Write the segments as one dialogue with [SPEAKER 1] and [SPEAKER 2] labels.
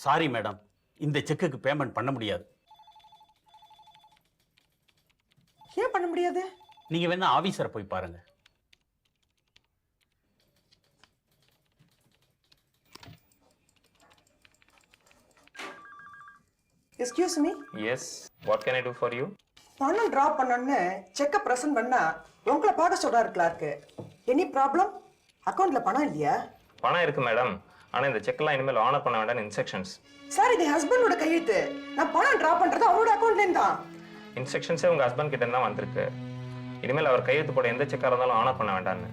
[SPEAKER 1] Sorry madam, இந்த செக்குக்கு payment பண்ண முடியாது.
[SPEAKER 2] ஏன் பண்ண முடியாது?
[SPEAKER 1] நீங்க வேணா ஆபீசரை போய் பாருங்க.
[SPEAKER 2] Excuse me.
[SPEAKER 3] Yes, what can I do for you?
[SPEAKER 2] பணம் டிராப் பண்ணணும்னு செக்கை பிரசன்ட் பண்ணா உங்களை பார்க்க சொல்றாரு கிளார்க்கு. Any problem? அக்கௌண்ட்ல பணம் இல்லையா?
[SPEAKER 3] பணம் இருக்கு மேடம், ஆனா இந்த செக்லாம் இனிமேல் ஆனர் பண்ண வேண்டாம் இன்ஸ்ட்ரக்ஷன்ஸ்.
[SPEAKER 2] சார், இது ஹஸ்பண்டோட கையெழுத்து. நான் பணம் டிராப் பண்றது அவரோட அக்கௌண்ட்ல இருந்தா.
[SPEAKER 3] இன்ஸ்ட்ரக்ஷன்ஸே உங்க ஹஸ்பண்ட் கிட்ட இருந்தா வந்திருக்கு. இனிமேல் அவர் கையெழுத்து போட எந்த செக்கா இருந்தாலும் ஆனர் பண்ண வேண்டாம்னு.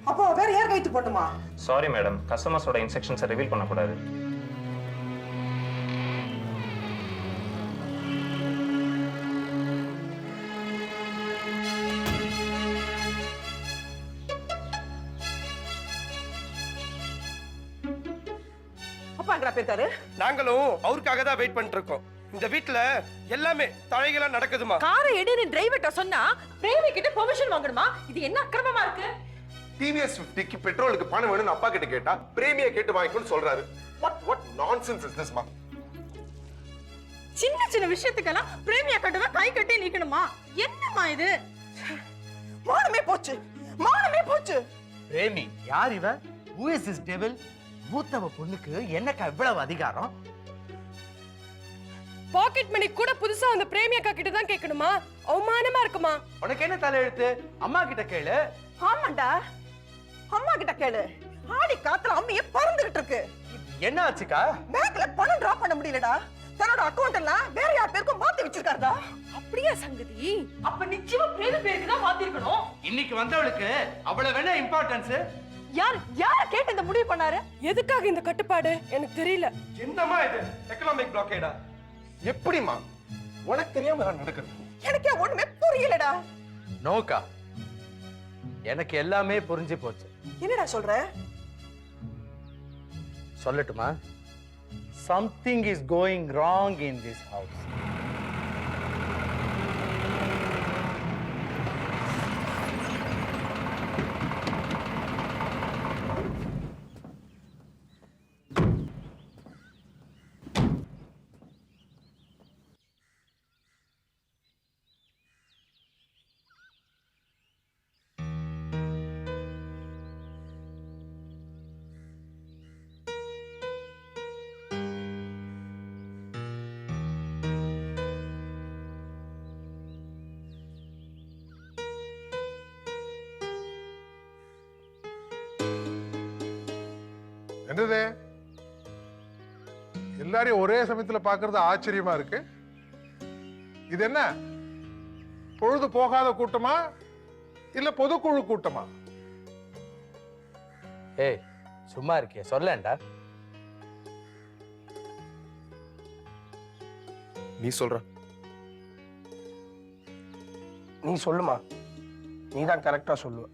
[SPEAKER 2] அப்போ வேற யார் கையெழுத்து போடணுமா?
[SPEAKER 3] சாரி மேடம், கஸ்டமர்ஸோட இன்ஸ்ட்ரக்ஷன்ஸை ரிவீல் பண்ணக்கூடாது.
[SPEAKER 2] அப்பா எங்கடா போயிருக்காரு?
[SPEAKER 4] நாங்களும் அவருக்காக தான் வெயிட் பண்ணிட்டு இருக்கோம். இந்த வீட்ல எல்லாமே தலைகளா நடக்குதுமா.
[SPEAKER 5] காரை எடுன்னு டிரைவர்ட்ட சொன்னா பிரேமி கிட்ட பெர்மிஷன் வாங்கணுமா? இது என்ன அக்கிரமமா இருக்கு?
[SPEAKER 6] டிவிஎஸ் 50க்கு பெட்ரோலுக்கு பணம் வேணும்னு அப்பா கிட்ட கேட்டா பிரேமியை கேட்டு வாங்கிக்கணும்னு சொல்றாரு. what nonsense is this ma?
[SPEAKER 5] சின்ன சின்ன விஷயத்துக்கெல்லாம் பிரேமியா கட்டவ கை கட்டி நிக்கணுமா? என்னம்மா இது?
[SPEAKER 2] மானமே போச்சு, மானமே போச்சு.
[SPEAKER 7] பிரேமி யார் இவ? who is this devil? மூத்தவ பொண்ணுக்கு என்னக்கா இவ்வளவு அதிகாரம்?
[SPEAKER 5] பாக்கெட் மணி கூட புதுசா அந்த பிரேமி அக்கா கிட்ட தான் கேட்கணுமா? அவமானமா இருக்குமா?
[SPEAKER 7] உனக்கு என்ன தலையெழுத்து? அம்மா கிட்ட கேளு.
[SPEAKER 2] ஆமாண்டா, அம்மா கிட்ட கேளு. ஆடி காத்துல அம்மையே பறந்துகிட்டு இருக்கு.
[SPEAKER 7] என்ன ஆச்சுக்கா?
[SPEAKER 2] பேங்க்ல பணம் டிராப் பண்ண முடியலடா. தன்னோட அக்கவுண்ட் எல்லாம் வேற யார் பேருக்கும் மாத்தி வச்சிருக்காருடா.
[SPEAKER 5] அப்படியே சங்கதி? அப்ப நிச்சயமா பிரேமி பேருக்கு தான் மாத்திருக்கணும்.
[SPEAKER 7] இன்னைக்கு வந்தவளுக்கு அவ்வளவு வேணா இம்பார்ட்டன்ஸ்.
[SPEAKER 5] யார கேட்டு இந்த முடிவு பண்ணாரு? எதுக்காக இந்த கட்டுப்பாடு எனக்கு தெரியல.
[SPEAKER 4] என்னமா இது எக்கனாமிக் பிளாக்கேடா?
[SPEAKER 6] எப்படிமா உனக்கு தெரியாம எல்லாம் நடக்குது?
[SPEAKER 2] எனக்கே ஒண்ணுமே புரியலடா.
[SPEAKER 7] நோக்கா, எனக்கு எல்லாமே புரிஞ்சு போச்சு.
[SPEAKER 2] என்னடா சொல்ற?
[SPEAKER 7] சொல்லட்டுமா? something is going wrong in this house.
[SPEAKER 8] என்னது எல்லாரையும் ஒரே சமயத்துல பாக்குறது ஆச்சரியமா இருக்கு. இது என்ன பொழுது போகாத கூட்டமா இல்ல பொதுக்குழு கூட்டமா?
[SPEAKER 7] ஏய் சும்மா இருக்கிய சொல்லேன்டா.
[SPEAKER 6] நீ சொல்ற.
[SPEAKER 4] நீ சொல்லுமா, நீ தான் கரெக்டா சொல்லுவ.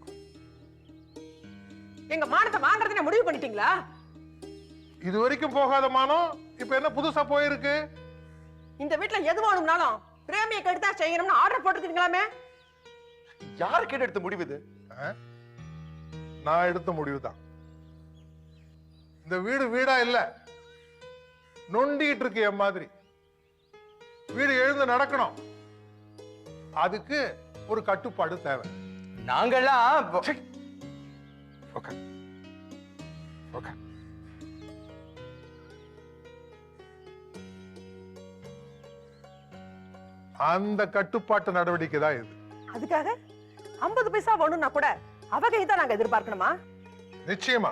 [SPEAKER 2] எங்க மானத்தை வாங்குறதுன்னு முடிவு பண்ணிட்டீங்களா?
[SPEAKER 8] இது வரைக்கும் போகாத மானம் இப்ப என்ன புதுசா போயிருக்கு?
[SPEAKER 2] இந்த வீட்ல எது வேணும்னாலும் பிரேமியை கெடுத்தா செய்யணும்னு ஆர்டர் போட்டுருக்கீங்களாமே.
[SPEAKER 6] யார் கேட்டு எடுத்த முடிவு இது?
[SPEAKER 8] நான் எடுத்த முடிவுதான். இந்த வீடு வீடா இல்ல, நொண்டிட்டு இருக்கு. என் மாதிரி வீடு எழுந்து நடக்கணும். அதுக்கு ஒரு கட்டுப்பாடு தேவை.
[SPEAKER 7] நாங்கெல்லாம்
[SPEAKER 6] ஓகே ஓகே
[SPEAKER 8] அந்த கட்டுப்பாட்டு நடவடிக்கை தான் இது.
[SPEAKER 2] அதுக்காக 50 பைசா வேணும்னா கூட அவ கை தான் நாங்க எதிர்பார்க்கணுமா?
[SPEAKER 8] நிச்சயமா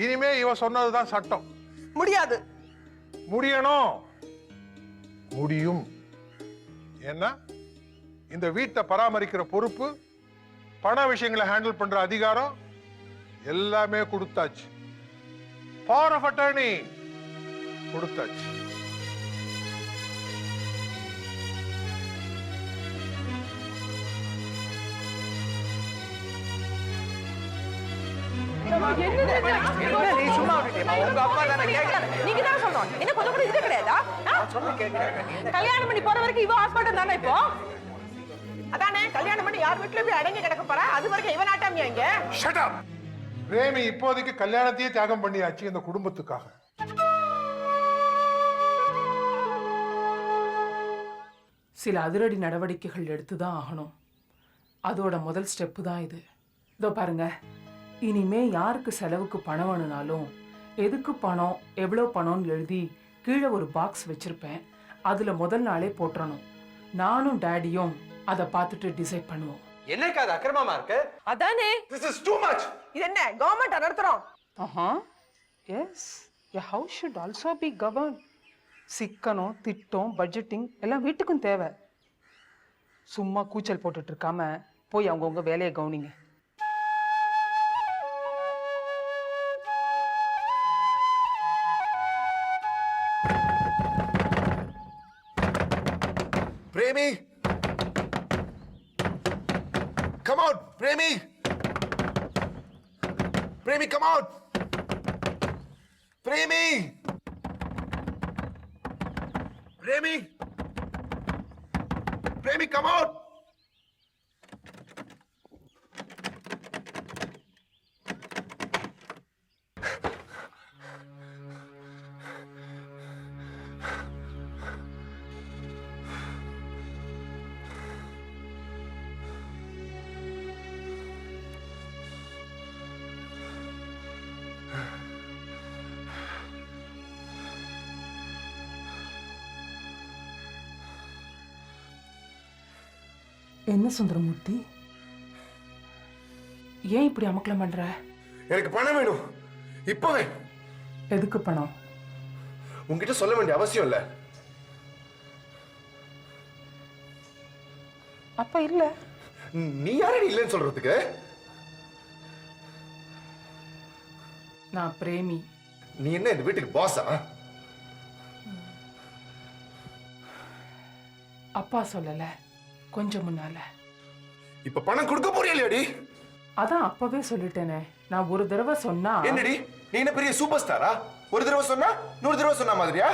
[SPEAKER 8] இனிமே இவ சொன்னதுதான் சட்டம்.
[SPEAKER 2] முடியாது.
[SPEAKER 8] முடியணும். முடியும். ஏன்னா இந்த வீட்டை பராமரிக்கிற பொறுப்பு, பண விஷயங்களை ஹேண்டில் பண்ற அதிகாரம் எல்லாமே கொடுத்தாச்சு. பவர் ஆஃப் அட்டர்னி கொடுத்தாச்சு.
[SPEAKER 7] நீ சும்மா விட்டுட்டியம்மா. உங்க அப்பா தானே கேட்கல.
[SPEAKER 5] நீங்க தான் சொல்லணும். என்ன கொஞ்சம் கூட இது கிடையாதா? கல்யாணம் பண்ணி போற வரைக்கும் இவ ஹாஸ்பிடல் தானே இப்போ?
[SPEAKER 2] அதானே கல்யாணம் பண்ணி யார் வீட்ல போய் அடங்கி கிடக்க போறா? அது வரைக்கும் இவன் ஆட்டாமியா இங்க?
[SPEAKER 8] Shut up. பிரேமி இப்போதைக்கு கல்யாணத்தையே தியாகம் பண்ணியாச்சு இந்த குடும்பத்துக்காக.
[SPEAKER 9] சில அதிரடி நடவடிக்கைகள் எடுத்து தான் ஆகணும். அதோட முதல் ஸ்டெப்பு தான் இது. இதோ பாருங்க, இனிமே யாருக்கு செலவுக்கு பணம் வேணுனாலும் எதுக்கு பணம், எவ்வளோ பணம்னு எழுதி கீழே ஒரு பாக்ஸ் வச்சிருப்பேன். அதுல முதல் நாளே போட்டுறணும். நானும் டேடியும் அதை பார்த்துட்டு டிசைட் பண்ணுவோம்.
[SPEAKER 7] என்னக்கா அது அக்கிரமமா இருக்கு?
[SPEAKER 5] அதானே,
[SPEAKER 6] திஸ் இஸ் டூ மச்.
[SPEAKER 5] இது என்ன கவர்மெண்ட் நடத்துறோம்?
[SPEAKER 9] Yes, a house should also be govern. சிக்கனம், திட்டம், பட்ஜெட்டிங் எல்லாம் வீட்டுக்கும் தேவை. சும்மா கூச்சல் போட்டுட்டு இருக்காம போய் அவங்கவுங்க வேலையை கவனிங்க.
[SPEAKER 6] Premi, come out, Premi. Premi, come out. Premi. Premi. Premi, come out.
[SPEAKER 9] என்ன சுந்தரமூர்த்தி, ஏன் இப்படி அமக்கலம் பண்ற?
[SPEAKER 6] எனக்கு பணம் வேணும் இப்பவே.
[SPEAKER 9] எதுக்கு பணம்?
[SPEAKER 6] உன்கிட்ட சொல்ல வேண்டிய அவசியம் இல்ல.
[SPEAKER 9] அப்ப இல்ல.
[SPEAKER 6] நீ யாரடி இல்லைன்னு சொல்றதுக்கு?
[SPEAKER 9] நான் பிரேமி.
[SPEAKER 6] நீ என்ன இந்த வீட்டுக்கு பாஸா?
[SPEAKER 9] அப்பா சொல்லல, கொஞ்சம் முன்னால.
[SPEAKER 6] இப்ப பணம் கொடுக்க போறியாடி?
[SPEAKER 9] அதான் அப்பவே சொல்லிட்டேனே. நான் ஒரு தடவை சொன்னா.
[SPEAKER 6] என்னடி நீ என்ன பெரிய சூப்பர் ஸ்டாரா? ஒரு தடவை சொன்னா 100 தடவை சொன்ன மாதிரியா?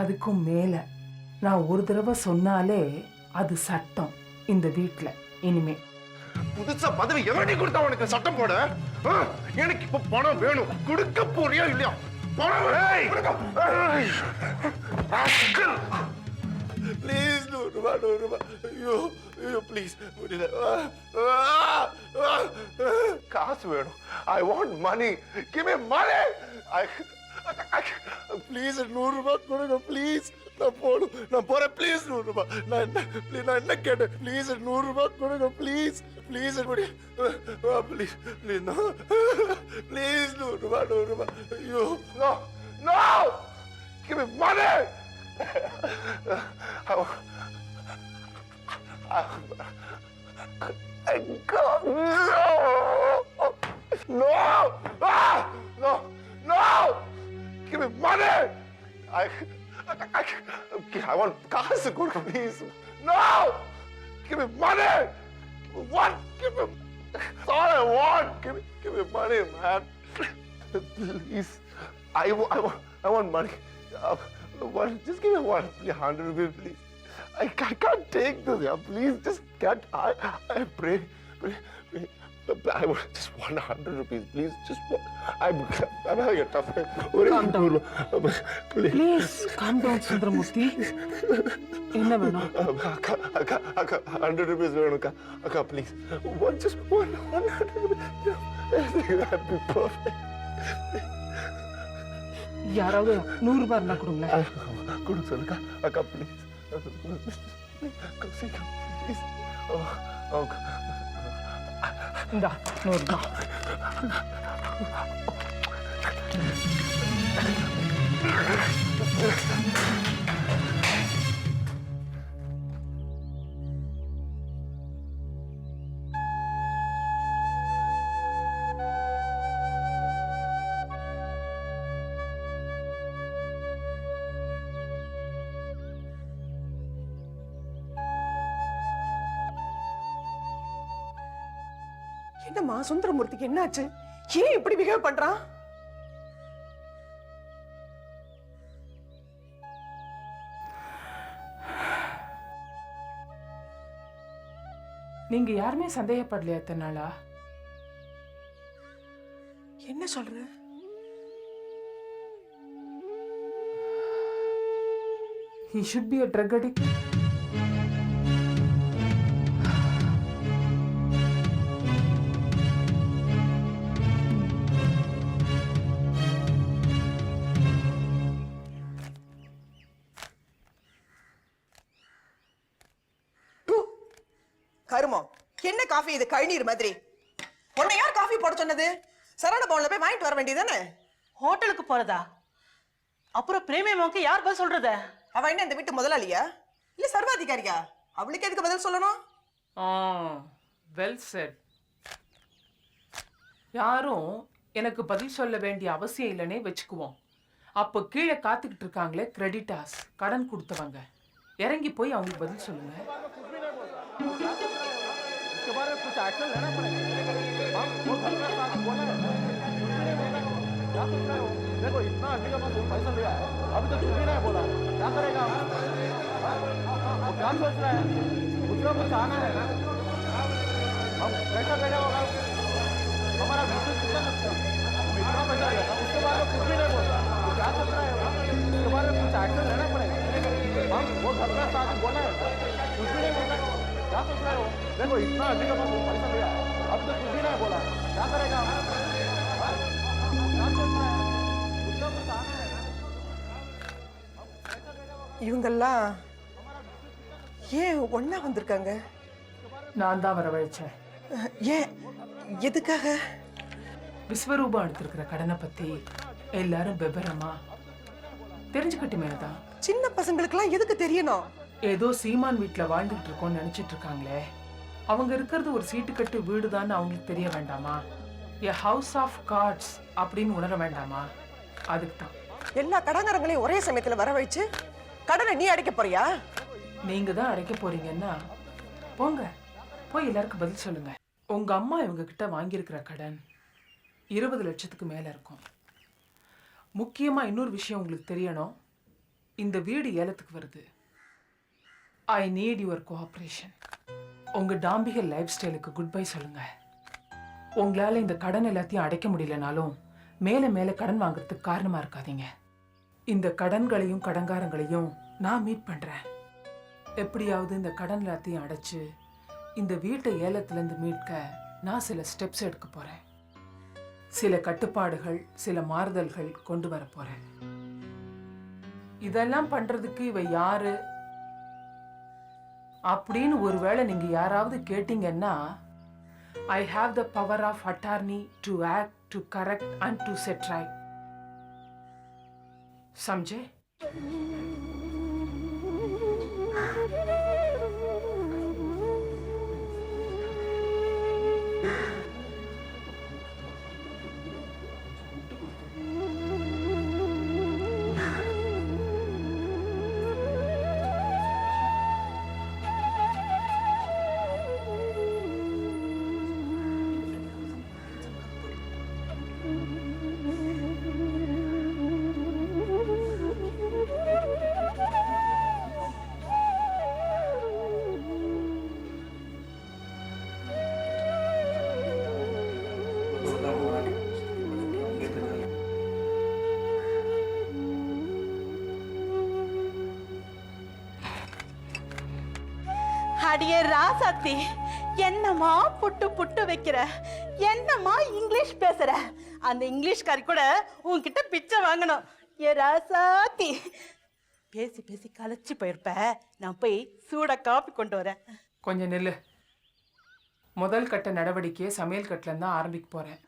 [SPEAKER 9] அதுக்கும் மேல நான் ஒரு தடவை சொன்னாலே அது சட்டம் இந்த வீட்ல. இனிமே
[SPEAKER 6] புதுசா பதவி எவனடி கொடுத்தா உனக்கு சட்டம் போட? எனக்கு இப்ப பணம் வேணும். கொடுக்க போறியா இல்லையா? பணம் ப்ளீஸ், 100 ரூபாய். ஐயோ ஐயோ ப்ளீஸ், முடியல. காசு வேணும். I want money. Give me money. Please 100 ரூபாய் கொடுங்க ப்ளீஸ். நான் போறேன் ப்ளீஸ். 100 ரூபாய். நான் என்ன கேட்டேன்? ப்ளீஸ் 100 ரூபாய் கொடுங்க please. Please please please please 100 ரூபாய். ஐயோ no no, give me money. God, no! No! No! Give me money! I want cars, please. No! Give me money! What? Give me. That's all I want. Give me money, man. Please. I want money. Just give me 100 rupees, please. I can't take this, yeah. Please, just can't. I pray. I want just 100 rupees, please. Just one. I'm having a tough time.
[SPEAKER 9] Calm down.
[SPEAKER 6] Please.
[SPEAKER 9] Please, calm down, Sundaramurthy. என்ன வேணும்?
[SPEAKER 6] Akka, 100 rupees வேணும் அக்கா, please. Just 100 rupees. That'd be perfect.
[SPEAKER 9] யாராவது 100 ரூபாய் இருந்தா கொடுங்களேன்.
[SPEAKER 6] கொடுங்க சொல்லுங்க அக்கா, ப்ளீஸ். ப்ளீஸ்.
[SPEAKER 9] இந்தா 100 ரூபாய்.
[SPEAKER 2] என்னம்மா சுந்தரமூர்த்திக்கு என்னாச்சு? ஏன் இப்படி பிஹேவ் பண்றான்?
[SPEAKER 9] நீங்க யாருமே சந்தேகப்படலையா இத்தனை நாளா?
[SPEAKER 2] என்ன சொல்ற?
[SPEAKER 9] He should be a drug addict.
[SPEAKER 2] கருமம், என்ன காஃபி இது கழுநீர் மாதிரி? உன்னை யார் காஃபி போட சொன்னது? சரவண பவன்ல போய் வாங்கிட்டு வர வேண்டியதானே?
[SPEAKER 5] ஹோட்டலுக்கு போறதா? அப்புறம் பிரேமியம்மாவுக்கு யார் பதில் சொல்றது?
[SPEAKER 2] அவ என்ன இந்த வீட்டு முதலாளியா இல்ல சர்வாதிகாரியா? அவளுக்கு எதுக்கு பதில் சொல்லணும்?
[SPEAKER 9] Well set. யாரும் எனக்கு பதில் சொல்ல வேண்டிய அவசியம் இல்லைன்னே வச்சுக்குவோம். அப்போ கீழே காத்துக்கிட்டு இருக்காங்களே கிரெடிட்டாஸ், கடன் கொடுத்தவங்க, இறங்கி போய் அவங்களுக்கு பதில் சொல்லுங்க.
[SPEAKER 6] देखो इतना आदमी का पास पैसा लिया है, अभी तो कुछ भी नहीं बोला, क्या करेगा? वो क्या सोच रहा है? उसका कुछ आना है ना, हम कैसा पैसा होगा? हमारा बिजनेस कितना अच्छा, हम इतना पैसा लिया था, उसके बाद कुछ भी नहीं बोला, वो क्या सोच रहा है? उसके बाद कुछ एक्शन लेना पड़ेगा, हम वो घर का साथ बोला है, कुछ भी नहीं बोला, क्या सोच रहे हो? देखो इतना आदमी का पास पैसा लिया है, अभी तो कुछ भी नहीं बोला, क्या करेगा?
[SPEAKER 2] இவங்கெல்லாம் ஏன் ஒண்ணா வந்திருக்காங்க?
[SPEAKER 9] நான் தான் வரவழைச்சேன்.
[SPEAKER 2] ஏன், எதுக்காக?
[SPEAKER 9] விஸ்வரூபம் எடுத்திருக்கிற கடனை பத்தி எல்லாரும் விபரமா தெரிஞ்சுக்கிட்டுமே தான்.
[SPEAKER 2] சின்ன பசங்களுக்கெல்லாம் எதுக்கு தெரியணும்?
[SPEAKER 9] ஏதோ சீமான் வீட்டுல வாழ்ந்துட்டு இருக்கோம்னு நினைச்சிட்டு இருக்காங்களே, அவங்க இருக்கிறது ஒரு சீட்டுக்கட்டு வீடு தான் அவங்களுக்கு தெரிய வேண்டாமா? எ ஹவுஸ் ஆஃப் கார்ட்ஸ் அப்படின்னு உணர வேண்டாமா? அதுக்கு தான்
[SPEAKER 2] எல்லா கடங்காரங்களையும் ஒரே சமயத்துல வர வச்சு கடனை நீ அடைக்க போறியா?
[SPEAKER 9] நீங்க தான் அடைக்க போறீங்கன்னா போங்க, போய் எல்லாருக்கும் பதில் சொல்லுங்க. உங்க அம்மா இவங்க கிட்ட வாங்கியிருக்கிற கடன் 20 லட்சத்துக்கு மேல இருக்கும். முக்கியமா இன்னொரு விஷயம் உங்களுக்கு தெரியணும். இந்த வீடு ஏலத்துக்கு வருது. I need your cooperation. உங்க டாம்பிக லைஃப் ஸ்டைலுக்கு குட் பை சொல்லுங்க. உங்களால இந்த கடன் எல்லாத்தையும் அடைக்க முடியலனாலும் மேல மேல கடன் வாங்குறதுக்கு காரணமா இருக்காதீங்க. இந்த கடன்களையும் கடன்காரங்களையும் நான் மீட் பண்றேன். எப்படியாவது இந்த கடன் எல்லாத்தையும் அடைச்சு இந்த வீட்டை ஏலத்திலிருந்து மீட்க நான் சில ஸ்டெப்ஸ் எடுக்க போறேன். சில கட்டுப்பாடுகள், சில மாறுதல்கள் கொண்டு வர போறேன். இதெல்லாம் பண்றதுக்கு இவ யாரு அப்படின்னு ஒருவேளை நீங்க யாராவது கேட்டீங்கன்னா, I have the power of attorney to act, to correct and to set right. समझे?
[SPEAKER 5] அடியே ராசாத்தி, என்னம்மா புட்டு புட்டு வைக்கிற, என்னம்மா இங்கிலீஷ் பேசுற? அந்த இங்கிலீஷ்காரி கூட உன்கிட்ட பிச்சை வாங்கணும். ஏ ராசாத்தி, பேசி பேசி கலைச்சு போயிருப்ப. நான் போய் சூட காப்பி கொண்டு வரேன்.
[SPEAKER 9] கொஞ்சம் நெல்லு. முதல் கட்ட நடவடிக்கையை சமையல் கட்டுல தான் ஆரம்பிக்க போறேன்.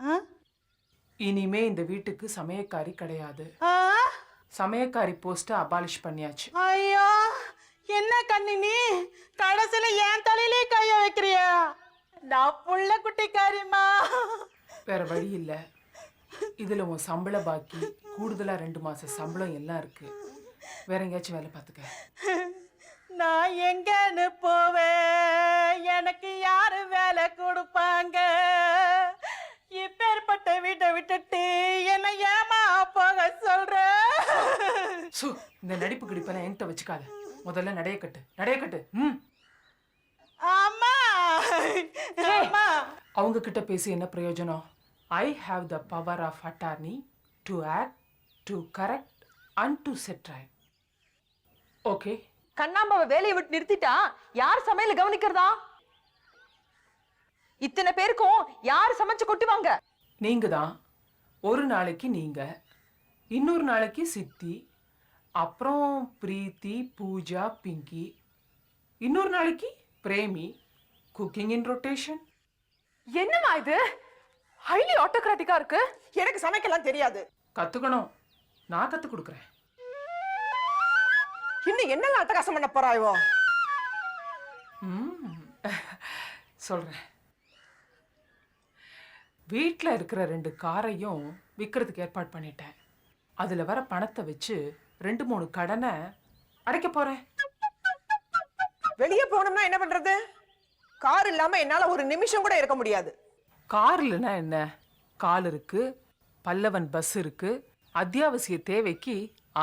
[SPEAKER 9] இனிமே இந்த வீட்டுக்கு சமையக்காரி கிடையாது. சமையக்காரி போஸ்ட அபாலிஷ் பண்ணியாச்சு.
[SPEAKER 5] ஐயோ, என்ன கண்ணி நீ கடைசியில என் தலையிலே கைய வைக்கிறியா? நான் புள்ள குட்டிக்காரிமா.
[SPEAKER 9] வேற வழி இல்ல. இதுல உன் சம்பள பாக்கி, கூடுதலா 2 மாச சம்பளம் எல்லாம் இருக்கு. வேற எங்கேயாச்சும் வேலை பார்த்துக்க.
[SPEAKER 5] நான் எங்கன்னு போவேன்? எனக்கு யாரு வேலை கொடுப்பாங்க? இப்பேற்பட்ட வீட்டை விட்டுட்டு என்ன ஏமா போக சொல்ற?
[SPEAKER 9] இந்த நடிப்பு கிடிப்பெல்லாம் என்கிட்ட வச்சுக்காத. முதல்ல நடைய கட்டு.
[SPEAKER 5] அம்மா, அம்மா,
[SPEAKER 9] அவங்க கிட்ட பேசி என்ன பிரயோஜனம்? I have the power of attorney to act, to correct and to set right. Okay.
[SPEAKER 10] கண்ணாம்பாவை வேலையை விட்டு நிறுத்திட்டா யார் சமையல கவனிக்கிறதா? இத்தனை பேருக்கும் யார் சமைச்சு கொட்டுவாங்க?
[SPEAKER 9] நீங்க தான். ஒரு நாளைக்கு நீங்க, இன்னொரு நாளைக்கு சித்தி, அப்புறம் பிரீத்தி, பூஜா, பிங்கி, இன்னொரு நாளைக்கு பிரேமி. குக்கிங் இன் ரொட்டேஷன்.
[SPEAKER 10] என்னமா இது ஹைலி ஆட்டோகிராட்டிக்கா இருக்கு.
[SPEAKER 2] எனக்கு சமைக்கலாம் தெரியாது.
[SPEAKER 9] கத்துக்கணும். நான் கத்து கொடுக்குறேன்.
[SPEAKER 2] இன்னும் என்னெல்லாம் அட்டகாசம் பண்ண போறாயோ?
[SPEAKER 9] சொல்றேன். வீட்டில் இருக்கிற 2 காரையும் விற்கிறதுக்கு ஏற்பாடு பண்ணிட்டேன். அதில் வர பணத்தை வச்சு 2-3 கடனை அடைக்க போறேன்.
[SPEAKER 2] வெளியே போனோம்னா என்ன பண்றது? கார் இல்லாம என்னால ஒரு நிமிஷம் கூட இருக்க முடியாது.
[SPEAKER 9] கார் இல்லைன்னா என்ன? கால் இருக்கு, பல்லவன் பஸ் இருக்கு, அத்தியாவசிய தேவைக்கு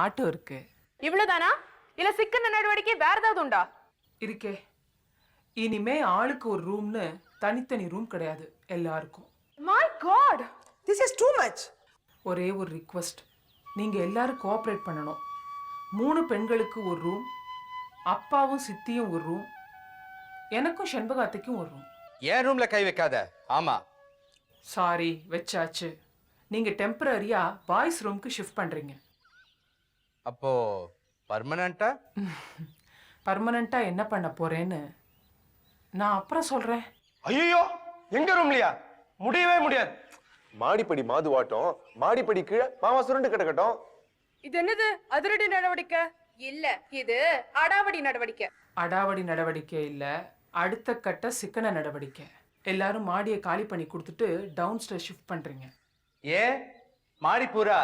[SPEAKER 9] ஆட்டோ இருக்கு.
[SPEAKER 10] இவ்வளவுதானா இல்ல சிக்கன நடவடிக்கை வேற ஏதாவது உண்டா?
[SPEAKER 9] இருக்கே. இனிமே ஆளுக்கு ஒரு ரூம்னு தனித்தனி ரூம் கிடையாது, எல்லாருக்கும்.
[SPEAKER 10] My God,
[SPEAKER 2] this is too much.
[SPEAKER 9] ஒரே ஒரு ரிக்வெஸ்ட், நீங்க எல்லாரும் கோஆப்ரேட் பண்ணணும். 3 பெண்களுக்கு ஒரு ரூம், அப்பாவும் சித்தியும் ஒரு ரூம், எனக்கும் செண்பகாத்தைக்கும் ஒரு ரூம்.
[SPEAKER 7] என் ரூம்ல கை வைக்காத. ஆமா.
[SPEAKER 9] சாரி, வச்சாச்சு. நீங்க டெம்பரரியா பாய்ஸ் ரூமுக்கு ஷிஃப்ட் பண்றீங்க.
[SPEAKER 7] அப்போ பர்மனண்டா?
[SPEAKER 9] பர்மனண்டா என்ன பண்ண போறேன்னு நான் அப்புறம் சொல்றேன்.
[SPEAKER 4] ஐயோ, எங்க ரூம்லயா? முடியவே முடியாது.
[SPEAKER 6] மாடிப்படி மாதுவாட்டம், மாடிப்படி கீழே மாமா சுருண்டு கிடக்கட்டும்.
[SPEAKER 10] இது என்னது அதிரடி நடவடிக்கை? இல்ல, இது அடாவடி நடவடிக்கை.
[SPEAKER 9] அடாவடி நடவடிக்கை இல்ல, அடுத்த கட்ட சிக்கன நடவடிக்கை. எல்லாரும் மாடியை காலி பண்ணி கொடுத்துட்டு டவுன் ஸ்டேர் ஷிஃப்ட் பண்றீங்க.
[SPEAKER 7] ஏன் மாடி பூரா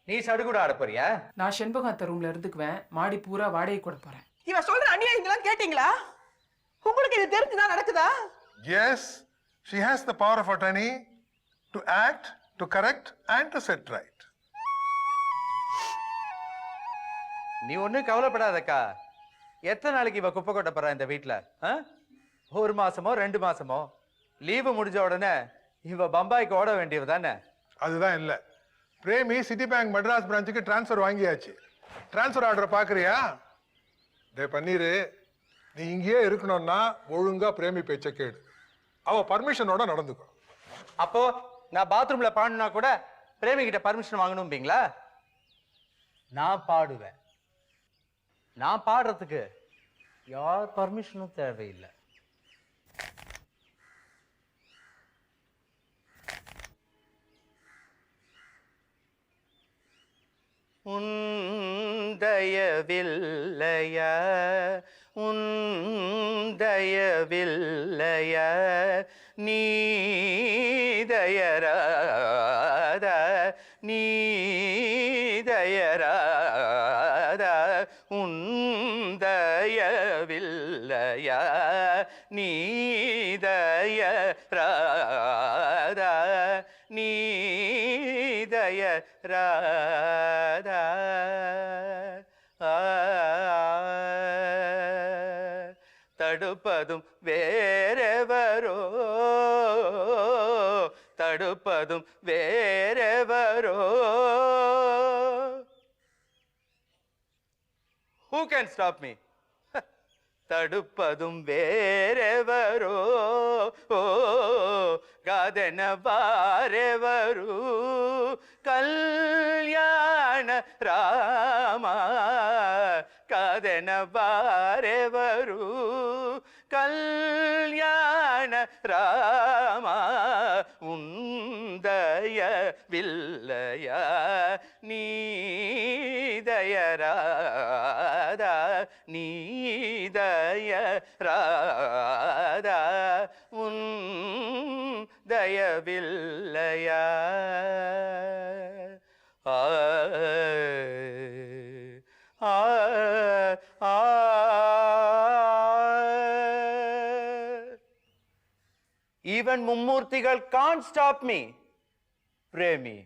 [SPEAKER 7] நீ சடுகுட ஆட போறியா?
[SPEAKER 9] நான் செண்பகாத்த ரூம்ல இருந்துக்குவேன், மாடி பூரா வாடகை கூட போறேன்.
[SPEAKER 2] இவ சொல்ற அநியாயங்களாம் கேட்டீங்களா? உங்களுக்கு இது தெரிஞ்சுதான் நடக்குதா?
[SPEAKER 8] Yes, she has the power of attorney to act, to correct and to set right.
[SPEAKER 7] நீ ஒன்றும் கவலைப்படாதக்கா. எத்தனை நாளைக்கு இவ குப்பை கொட்ட போறா இந்த வீட்டில்? 1 மாசமோ 2 மாசமோ? லீவு முடிஞ்ச உடனே இவ பம்பாய்க்கு ஓட வேண்டியது தானே?
[SPEAKER 8] அதுதான் இல்ல. பிரேமி சிட்டி பேங்க் மெட்ராஸ் பிரான்ச்சுக்கு டிரான்ஸ்ஃபர் வாங்கியாச்சு. டிரான்ஸ்ஃபர் ஆர்டர் பாக்குறியா? டே பன்னீரு, நீ இங்கேயே இருக்கணும்னா ஒழுங்கா பிரேமி பேச்ச கேடு. அவ பர்மிஷனோட நடந்துக்கோ.
[SPEAKER 7] அப்போ நான் பாத்ரூம்ல பாடுனா கூட பிரேமி கிட்ட பர்மிஷன் வாங்கணும்பீங்களா? நான் பாடுவேன். நான் பாடுறதுக்கு யார் பர்மிஷனும் தேவையில்லை. உந்தயவில்லைய உந்தயவில்லைய நீதயராத நீதயராத உந்தயவில்லைய நீதயராத நீதயராத தடுப்பதும் வேறெவரோ தடுப்பதும் வேறெவரோ. Who can stop me? தடுப்பதும் வேறெவரோ காதன வாரெவரு கல்யாண ராமா காதன வாரெவரு கல்யாண ராமா உந்தய வில்லையா நீதயராதா நீதய ராதா உன் தயவில்லையா. Even மும்மூர்த்திகள் can't stop me, Premi.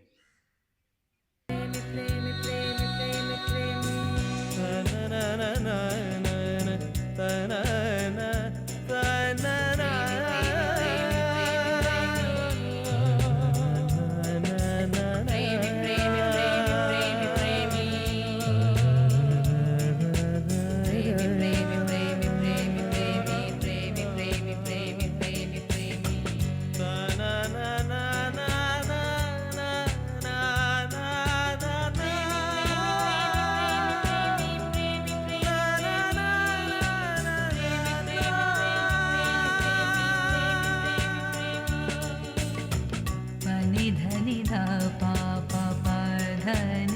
[SPEAKER 11] धनी